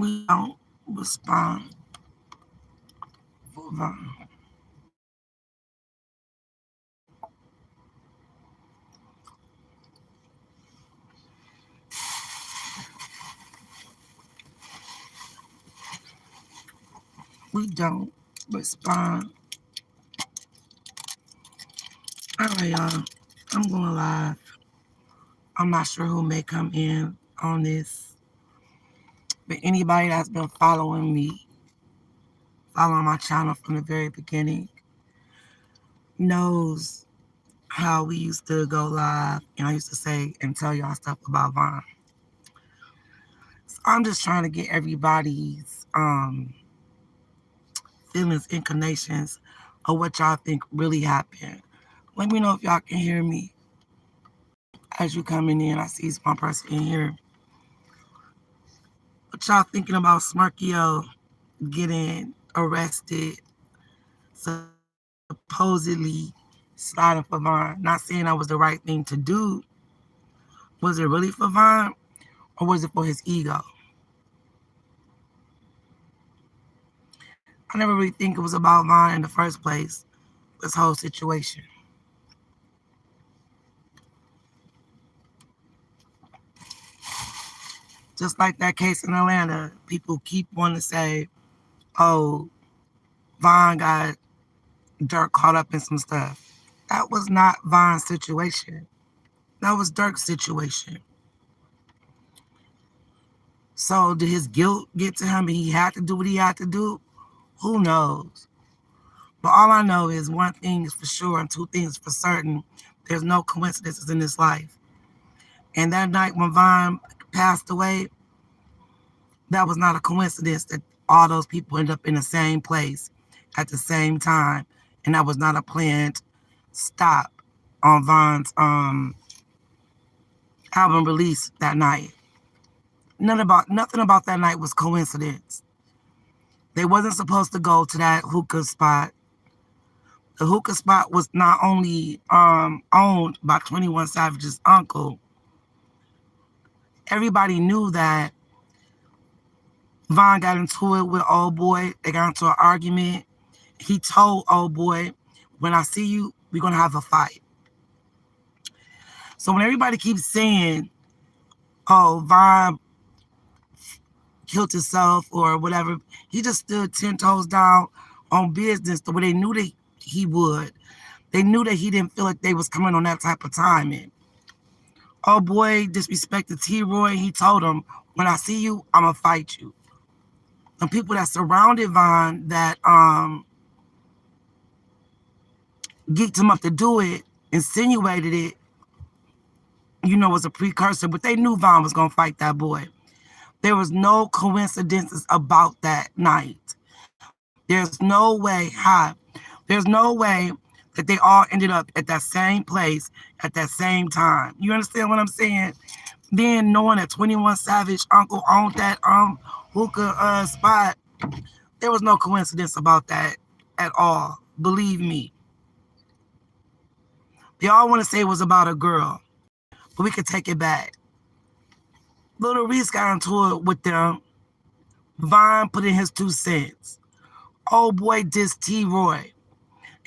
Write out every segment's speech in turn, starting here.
We don't respond for Vaughn. We don't respond. All right, y'all. I'm going live. I'm not sure who may come in on this, but anybody that's been following me, following my channel from the very beginning, knows how we used to go live and I used to say and tell y'all stuff about Vaughn. So I'm just trying to get everybody's feelings, inclinations of what y'all think really happened. Let me know if y'all can hear me as you coming in. I see one person in here. What y'all thinking about Smirkio getting arrested, supposedly sliding for Vaughn? Not saying that was the right thing to do. Was it really for Vaughn or was it for his ego? I never really think it was about Vaughn in the first place, this whole situation. Just like that case in Atlanta, people keep wanting to say, oh, Vaughn got Durk caught up in some stuff. That was not Vaughn's situation. That was Durk's situation. So did his guilt get to him and he had to do what he had to do? Who knows? But all I know is one thing is for sure and two things for certain. There's no coincidences in this life. And that night when Vaughn passed away, that was not a coincidence that all those people ended up in the same place at the same time. And that was not a planned stop on Vaughn's album release that night. Nothing about that night was coincidence. They wasn't supposed to go to that hookah spot. The hookah spot was not only owned by 21 Savage's uncle. Everybody knew that Vaughn got into it with old boy. They got into an argument. He told old boy, when I see you, we're going to have a fight. So when everybody keeps saying, oh, Vaughn killed himself or whatever, he just stood 10 toes down on business the way they knew that he would. They knew that he didn't feel like they was coming on that type of timing. Oh boy disrespected T-Roy. He told him, when I see you, I'm going to fight you. And people that surrounded Vaughn that geeked him up to do it, insinuated it, was a precursor, but they knew Vaughn was going to fight that boy. There was no coincidences about that night. There's no way, there's no way that they all ended up at that same place at that same time. You understand what I'm saying? Then knowing that 21 Savage uncle owned that hookah spot, there was no coincidence about that at all. Believe me. They all want to say it was about a girl, but we could take it back. Little Reese got into it with them. Vaughn put in his 2 cents. Old boy dissed T-Roy.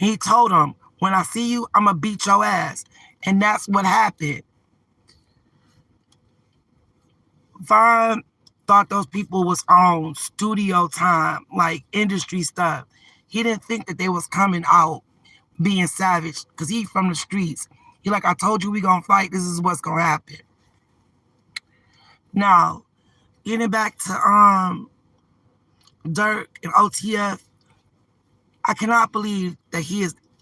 And he told him, when I see you, I'm going to beat your ass. And that's what happened. Vaughn thought those people was on studio time, like industry stuff. He didn't think that they was coming out being savage because he from the streets. He like, I told you we going to fight. This is what's going to happen. Now, getting back to Durk and OTF, I cannot believe that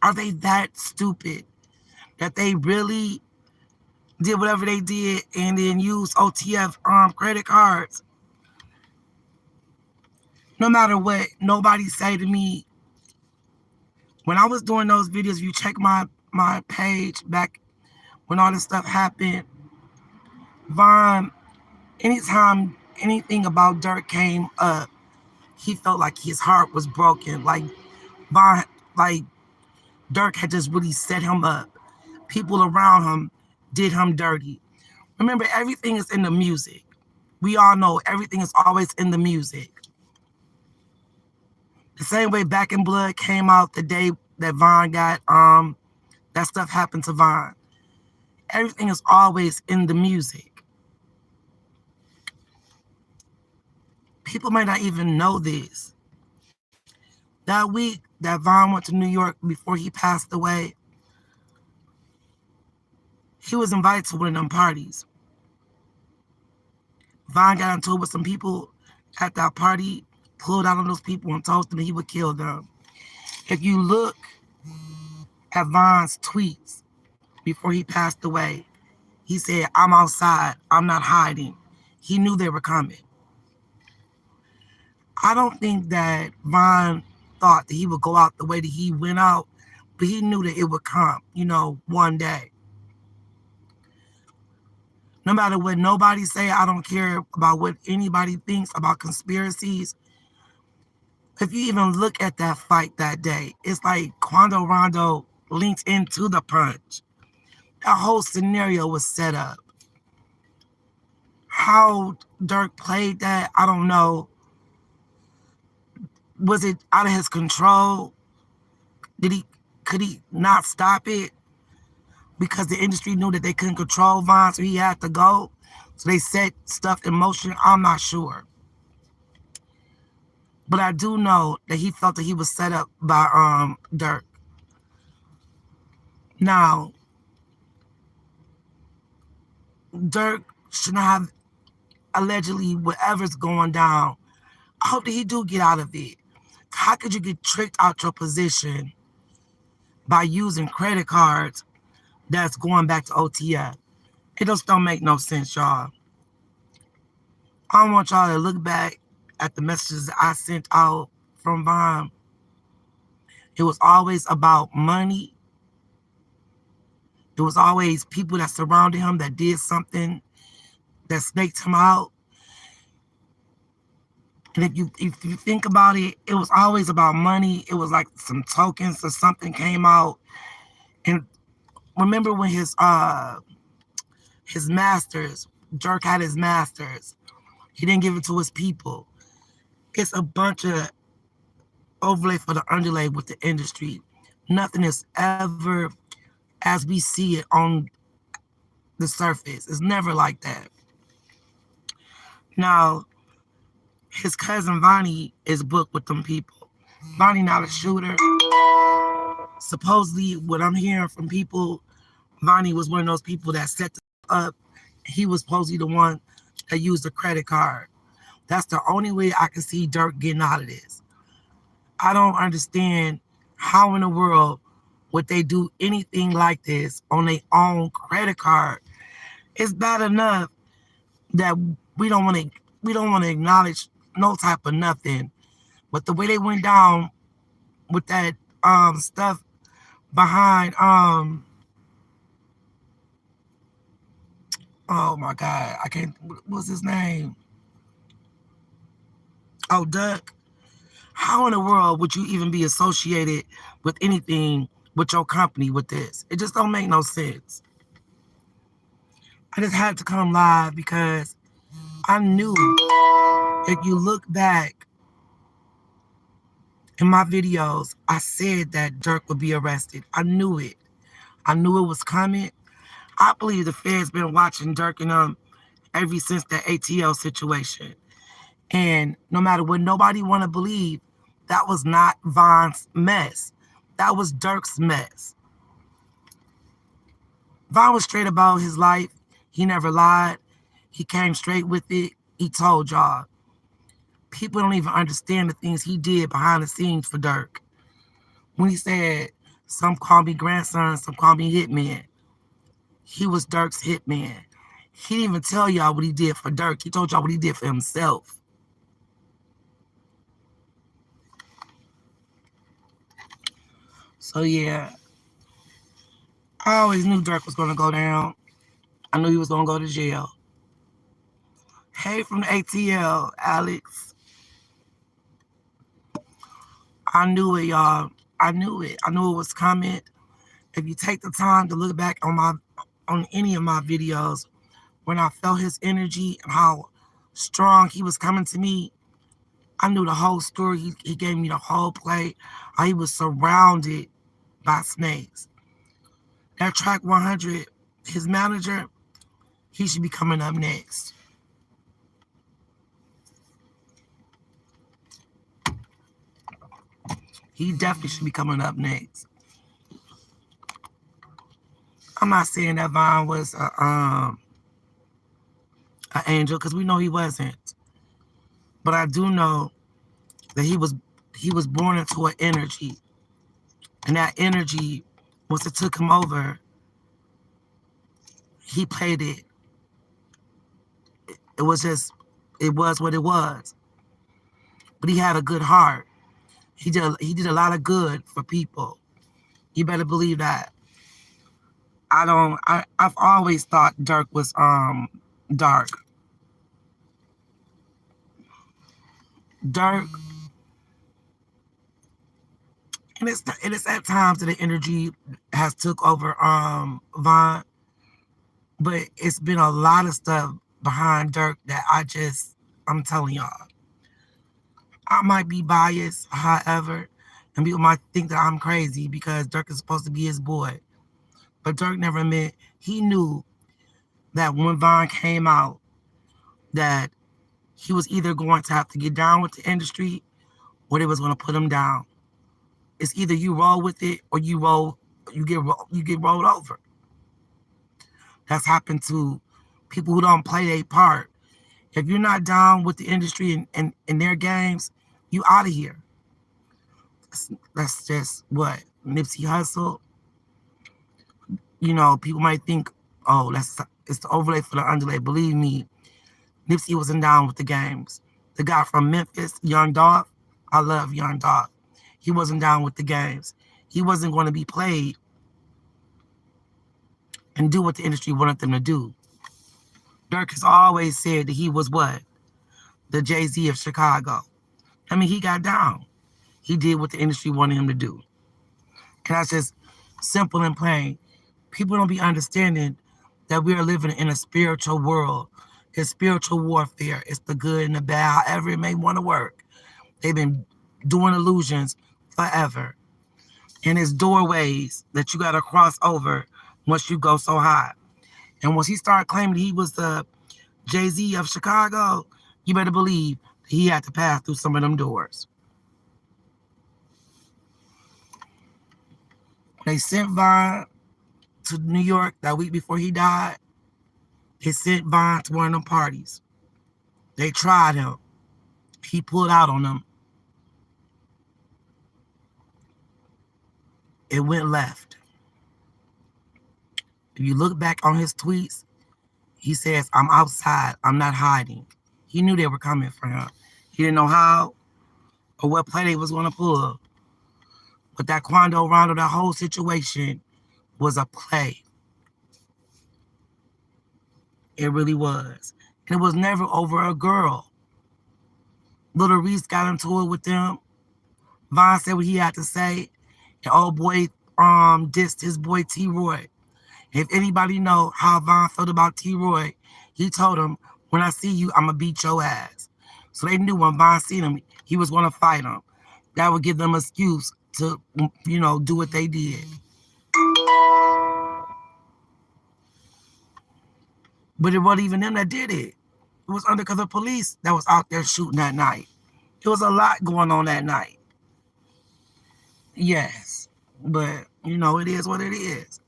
are they that stupid that they really did whatever they did and then used OTF credit cards? No matter what nobody say to me, when I was doing those videos, if you check my page back when all this stuff happened, Vaughn, anytime anything about Durk came up, he felt like his heart was broken. Like Vaughn, like Durk had just really set him up. People around him did him dirty. Remember, everything is in the music. We all know everything is always in the music. The same way Back in Blood came out the day that Von got that stuff happened to Von. Everything is always in the music. People might not even know this. That week that Von went to New York before he passed away, he was invited to one of them parties. Von got into it with some people at that party, pulled out on those people and told them he would kill them. If you look at Von's tweets before he passed away, he said, "I'm outside. I'm not hiding." He knew they were coming. I don't think that Von thought that he would go out the way that he went out, but he knew that it would come, one day. No matter what nobody say, I don't care about what anybody thinks about conspiracies. If you even look at that fight that day, it's like Quando Rondo linked into the punch. That whole scenario was set up. How Durk played that, I don't know. Was it out of his control? Could he not stop it? Because the industry knew that they couldn't control Von, so he had to go. So they set stuff in motion. I'm not sure. But I do know that he felt that he was set up by Durk. Now, Durk should not have allegedly whatever's going down. I hope that he do get out of it. How could you get tricked out your position by using credit cards that's going back to OTF? It just don't make no sense, y'all. I want y'all to look back at the messages I sent out from Von. It was always about money. It was always people that surrounded him that did something that snaked him out. And if you think about it, it was always about money. It was like some tokens or something came out. And remember when his masters, Durk had his masters. He didn't give it to his people. It's a bunch of overlay for the underlay with the industry. Nothing is ever as we see it on the surface. It's never like that. Now, his cousin Vonnie is booked with them people. Vonnie not a shooter. Supposedly, what I'm hearing from people, Vonnie was one of those people that set up. He was supposedly the one that used the credit card. That's the only way I can see Durk getting out of this. I don't understand how in the world would they do anything like this on their own credit card. It's bad enough that we don't want to acknowledge no type of nothing. But the way they went down with that stuff behind oh my God, I can't, what's his name? Oh, Duck. How in the world would you even be associated with anything with your company with this? It just don't make no sense. I just had to come live because I knew if you look back in my videos, I said that Durk would be arrested. I knew it. I knew it was coming. I believe the Fed's been watching Durk and ever since the ATL situation. And no matter what nobody want to believe, that was not Von's mess. That was Durk's mess. Von was straight about his life. He never lied. He came straight with it. He told y'all. People don't even understand the things he did behind the scenes for Durk. When he said, some call me grandson, some call me hitman. He was Durk's hitman. He didn't even tell y'all what he did for Durk. He told y'all what he did for himself. So yeah, I always knew Durk was going to go down. I knew he was going to go to jail. Hey from the ATL, Alex. I knew it, y'all. I knew it. I knew it was coming. If you take the time to look back on any of my videos, when I felt his energy and how strong. He was coming to me. I knew the whole story. He gave me the whole play. How he was surrounded by snakes. That track 100, his manager, he should be coming up next. He definitely should be coming up next. I'm not saying that Vaughn was an angel because we know he wasn't. But I do know that he was born into an energy, and that energy, once it took him over, he played it. It was just, it was what it was. But he had a good heart. He did a lot of good for people. You better believe that. I've always thought Durk was dark. Durk, and it's at times that the energy has took over Vaughn, but it's been a lot of stuff behind Durk that I'm telling y'all. I might be biased, however, and people might think that I'm crazy because Durk is supposed to be his boy. But Durk never meant, he knew that when Vaughn came out, that he was either going to have to get down with the industry or they was going to put him down. It's either you roll with it or you get rolled over. That's happened to people who don't play their part. If you're not down with the industry and their games, you out of here. That's just what Nipsey Hussle. People might think, oh, it's the overlay for the underlay. Believe me, Nipsey wasn't down with the games. The guy from Memphis, Young Dolph, I love Young Dolph. He wasn't down with the games. He wasn't going to be played and do what the industry wanted them to do. Durk has always said that he was what? The Jay-Z of Chicago. I mean, he got down. He did what the industry wanted him to do. And that's just simple and plain. People don't be understanding that we are living in a spiritual world. It's spiritual warfare. It's the good and the bad, however it may want to work. They've been doing illusions forever. And it's doorways that you got to cross over once you go so high. And once he started claiming he was the Jay-Z of Chicago, you better believe he had to pass through some of them doors. They sent Vaughn to New York that week before he died. They sent Vaughn to one of them parties. They tried him. He pulled out on them. It went left. If you look back on his tweets, he says, I'm outside. I'm not hiding. He knew they were coming for him. He didn't know how or what play they was going to pull. But that Quando Rondo, that whole situation was a play. It really was. And it was never over a girl. Little Reese got into it with them. Vaughn said what he had to say. And old boy dissed his boy T-Roy. If anybody know how Vaughn felt about T-Roy, he told him, when I see you, I'm going to beat your ass. So they knew when Vaughn seen him, he was going to fight him. That would give them an excuse to, do what they did. But it wasn't even them that did it. It was undercover police that was out there shooting that night. There was a lot going on that night. Yes. But, it is what it is.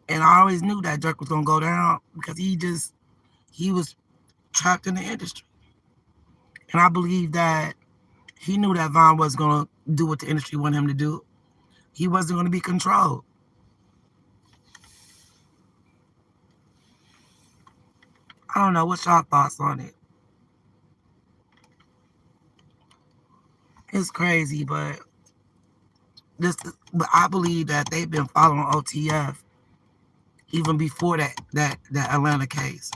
And I always knew that Durk was going to go down because he was trapped in the industry. And I believe that he knew that Vaughn was going to do what the industry wanted him to do. He wasn't going to be controlled. I don't know. What's y'all thoughts on it? It's crazy, but I believe that they've been following OTF even before that Atlanta case.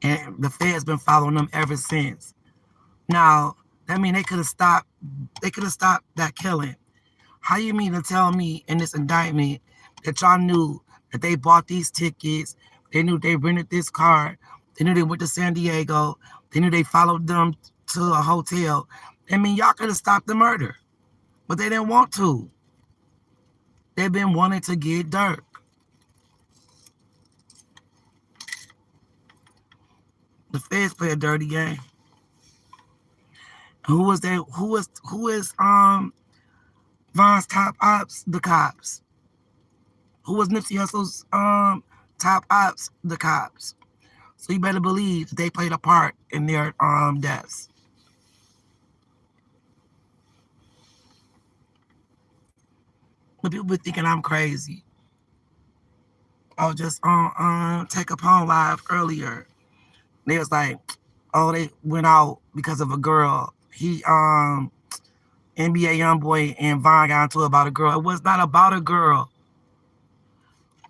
And the Fed's been following them ever since. Now, that means they could have stopped that killing. How you mean to tell me in this indictment that y'all knew that they bought these tickets, They knew they rented this car. They knew they went to San Diego. They knew they followed them to a hotel. I mean, y'all could have stopped the murder, but they didn't want to. They've been wanting to get Durk. The feds play a dirty game. Who was that? Who is Von's top ops? The cops. Who was Nipsey Hussle's top ops? The cops. So you better believe they played a part in their deaths. But people be thinking I'm crazy. I was just on Take Up Home Live earlier. They was like, oh, they went out because of a girl. He NBA YoungBoy and Von got into it about a girl. It was not about a girl.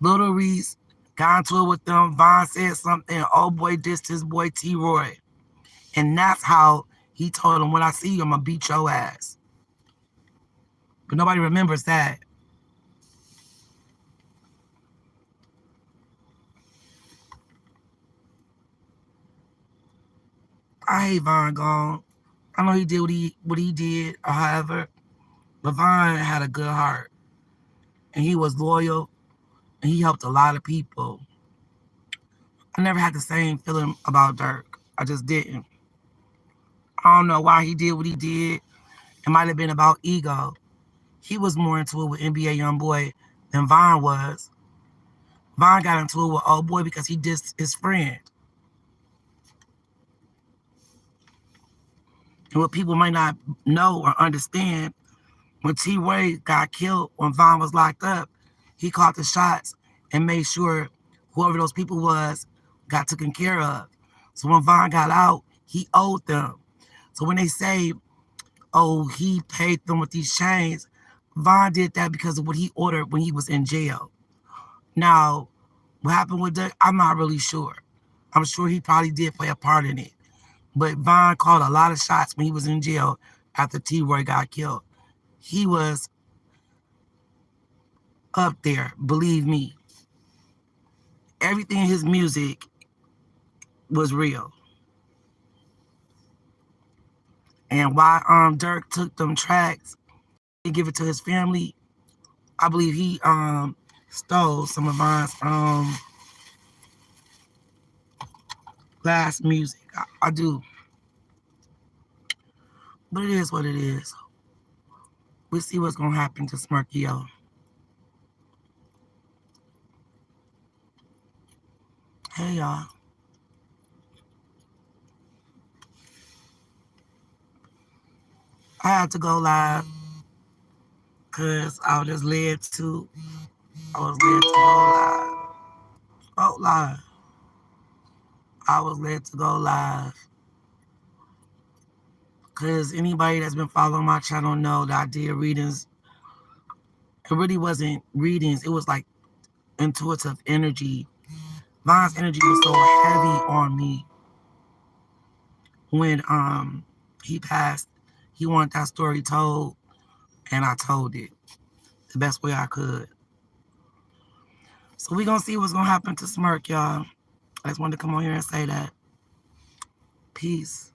Little Reese got into it with them. Von said something. Old boy dissed his boy T. Roy. And that's how he told him, when I see you, I'm going to beat your ass. But nobody remembers that. I hate Von gone. I know he did what he did, or however, but Von had a good heart. And he was loyal, and he helped a lot of people. I never had the same feeling about Durk. I just didn't. I don't know why he did what he did. It might have been about ego. He was more into it with NBA YoungBoy than Von was. Von got into it with old boy because he dissed his friend. And what people might not know or understand, when T. Ray got killed, when Von was locked up, he caught the shots and made sure whoever those people was got taken care of. So when Von got out, he owed them. So when they say, oh, he paid them with these chains, Von did that because of what he ordered when he was in jail. Now, what happened with Durk, I'm not really sure. I'm sure he probably did play a part in it. But Von called a lot of shots when he was in jail after T. Roy got killed. He was up there, believe me. Everything in his music was real. And why Durk took them tracks and give it to his family, I believe he stole some of Von's last music. I do. But it is what it is. We'll see what's gonna happen to Smirkio. Hey y'all. I had to go live because I was just led to. I was led to go live. Go live. I was led to go live because anybody that's been following my channel know that I did readings. It really wasn't readings. It was like intuitive energy. Von's energy was so heavy on me when he passed. He wanted that story told, and I told it the best way I could. So we gonna see what's gonna happen to Smirk, y'all. I just wanted to come on here and say that. Peace.